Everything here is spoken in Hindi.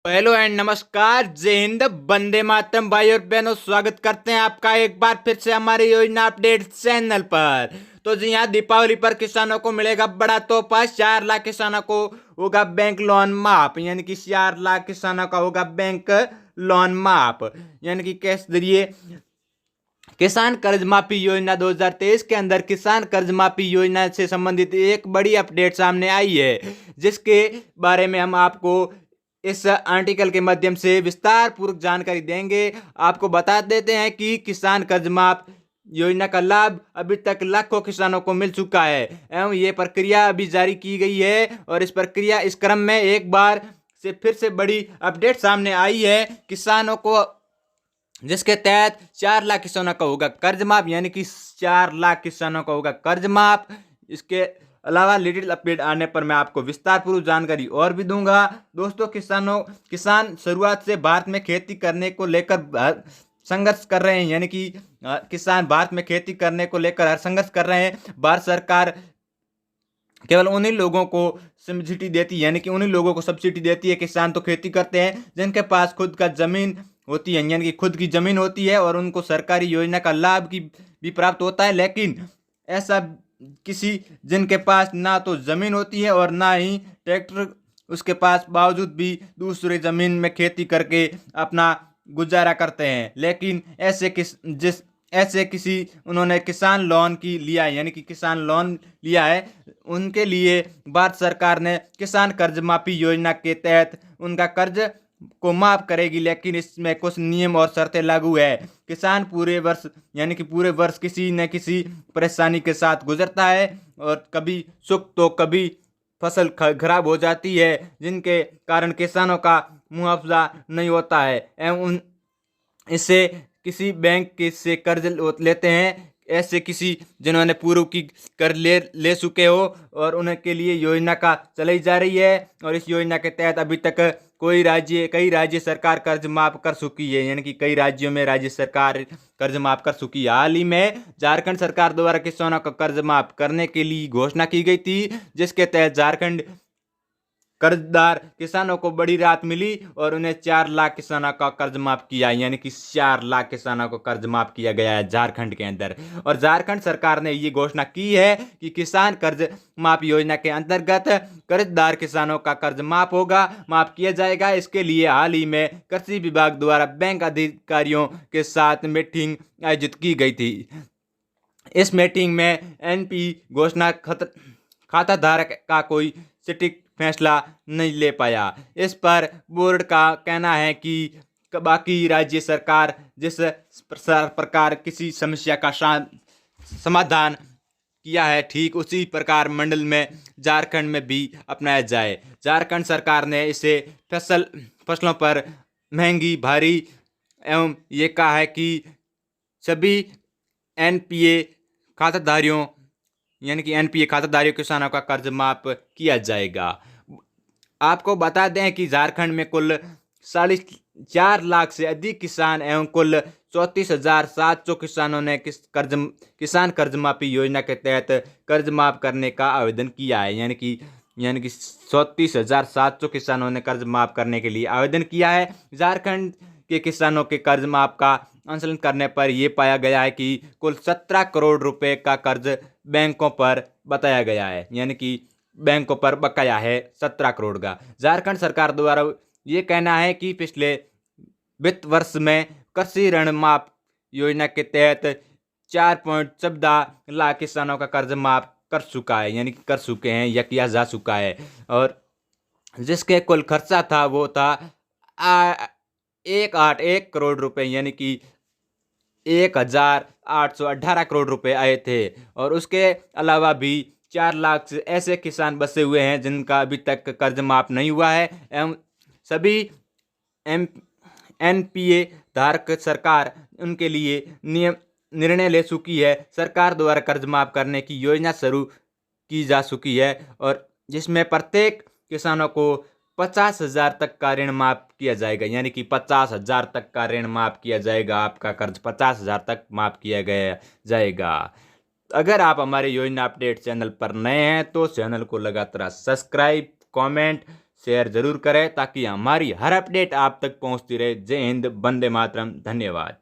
हेलो एंड नमस्कार, जय हिंद, वंदे मातरम। भाई और बहनों, स्वागत करते हैं आपका एक बार फिर से हमारी योजना अपडेट चैनल पर। तो जी यहाँ दीपावली पर किसानों को मिलेगा बड़ा तोहफा। 4 लाख किसानों को होगा बैंक लोन माफ, यानी कि 4 लाख किसानों का होगा बैंक लोन माफ, यानी कि कैश जरिए किसान कर्ज माफी योजना 2023 के अंदर किसान कर्ज माफी योजना से संबंधित एक बड़ी अपडेट सामने आई है, जिसके बारे में हम आपको इस आर्टिकल के माध्यम से विस्तार पूर्वक जानकारी देंगे। आपको बता देते हैं कि किसान कर्ज माफ योजना का लाभ अभी तक लाखों किसानों को मिल चुका है एवं ये प्रक्रिया अभी जारी की गई है। और इस प्रक्रिया इस क्रम में एक बार से फिर से बड़ी अपडेट सामने आई है किसानों को, जिसके तहत 4 लाख किसानों का होगा कर्ज माफ, यानी कि 4 लाख किसानों का होगा कर्ज माफ। इसके अलावा लिटिल अपडेट आने पर मैं आपको विस्तार पूर्वक जानकारी और भी दूंगा। दोस्तों, किसान शुरुआत से भारत में खेती करने को लेकर संघर्ष कर रहे हैं, यानी कि किसान भारत में खेती करने को लेकर संघर्ष कर रहे हैं। भारत सरकार केवल उन्हीं लोगों को सब्सिडी देती है, यानी कि उन्हीं लोगों को सब्सिडी देती है। किसान तो खेती करते हैं जिनके पास खुद का जमीन होती है, यानी कि खुद की जमीन होती है और उनको सरकारी योजना का लाभ की भी प्राप्त होता है। लेकिन ऐसा किसी जिनके पास ना तो जमीन होती है और ना ही ट्रैक्टर उसके पास, बावजूद भी दूसरे जमीन में खेती करके अपना गुजारा करते हैं। लेकिन ऐसे किसी उन्होंने किसान लोन की लिया है, यानी कि किसान लोन लिया है, उनके लिए भारत सरकार ने किसान कर्ज माफी योजना के तहत उनका कर्ज को माफ करेगी। लेकिन इसमें कुछ नियम और शर्तें लागू है। किसान पूरे वर्ष, यानी कि पूरे वर्ष किसी न किसी परेशानी के साथ गुजरता है और कभी सुख तो कभी फसल खराब हो जाती है, जिनके कारण किसानों का मुआवजा नहीं होता है एवं इससे किसी बैंक के से कर्ज लेते हैं। ऐसे किसी जिन्होंने पूर्व की कर्ज ले चुके हो और उनके लिए योजना का चलाई जा रही है। और इस योजना के तहत अभी तक कई राज्य सरकार कर्ज माफ कर चुकी है, यानी कि कई राज्यों में राज्य सरकार कर्ज माफ कर चुकी है। हाल ही में झारखंड सरकार द्वारा किसानों का कर्ज माफ करने के लिए घोषणा की गई थी, जिसके तहत झारखंड कर्जदार किसानों को बड़ी राहत मिली और उन्हें 4 लाख किसानों का कर्ज माफ किया, यानी कि 4 लाख किसानों को कर्ज माफ किया गया है झारखंड के अंदर। और झारखंड सरकार ने ये घोषणा की है कि किसान कर्ज माफ योजना के अंतर्गत कर्जदार किसानों का कर्ज माफ किया जाएगा। इसके लिए हाल ही में कृषि विभाग द्वारा बैंक अधिकारियों के साथ मीटिंग आयोजित की गई थी। इस मीटिंग में एनपी घोषणा खाता धारक का कोई सटीक फैसला नहीं ले पाया। इस पर बोर्ड का कहना है कि बाकी राज्य सरकार जिस प्रकार किसी समस्या का समाधान किया है, ठीक उसी प्रकार मंडल में झारखंड में भी अपनाया जाए। झारखंड सरकार ने इसे फसलों पर महंगी भारी एवं ये कहा है कि सभी एनपीए खाताधारियों, यानी कि एनपीए खाताधारियों किसानों का कर्ज माफ किया जाएगा। आपको बता दें कि झारखंड में कुल 4.5 लाख से अधिक किसान एवं कुल 34,700 किसानों ने किसान कर्ज माफी योजना के तहत कर्ज माफ करने का आवेदन किया है, यानी कि 34,700 किसानों ने कर्ज माफ करने के लिए आवेदन किया है। झारखंड के किसानों के कर्ज माफ का आंकलन करने पर यह पाया गया है कि कुल 17 करोड़ रुपए का कर्ज बैंकों पर बताया गया है, यानी कि बैंकों पर बकाया है 17 करोड़ का। झारखंड सरकार द्वारा ये कहना है कि पिछले वित्त वर्ष में कृषि ऋण माफ योजना के तहत 4.14 लाख किसानों का कर्ज माफ कर चुका है, यानी कि कर चुके हैं या किया जा चुका है। और जिसके कुल खर्चा था वो था 181 करोड़ रुपए, यानी कि 1,818 करोड़ रुपए आए थे। और उसके अलावा भी 4 लाख से ऐसे किसान बसे हुए हैं जिनका अभी तक कर्ज माफ नहीं हुआ है एवं सभी एनपीए धारक सरकार उनके लिए निर्णय ले चुकी है। सरकार द्वारा कर्ज माफ करने की योजना शुरू की जा चुकी है और जिसमें प्रत्येक किसानों को 50,000 तक का ऋण माफ किया जाएगा, यानी कि 50,000 तक का ऋण माफ किया जाएगा। आपका कर्ज 50,000 तक माफ किया गया जाएगा। अगर आप हमारे योजना अपडेट चैनल पर नए हैं तो चैनल को लगातार सब्सक्राइब, कमेंट, शेयर जरूर करें ताकि हमारी हर अपडेट आप तक पहुंचती रहे। जय हिंद, वंदे मातरम, धन्यवाद।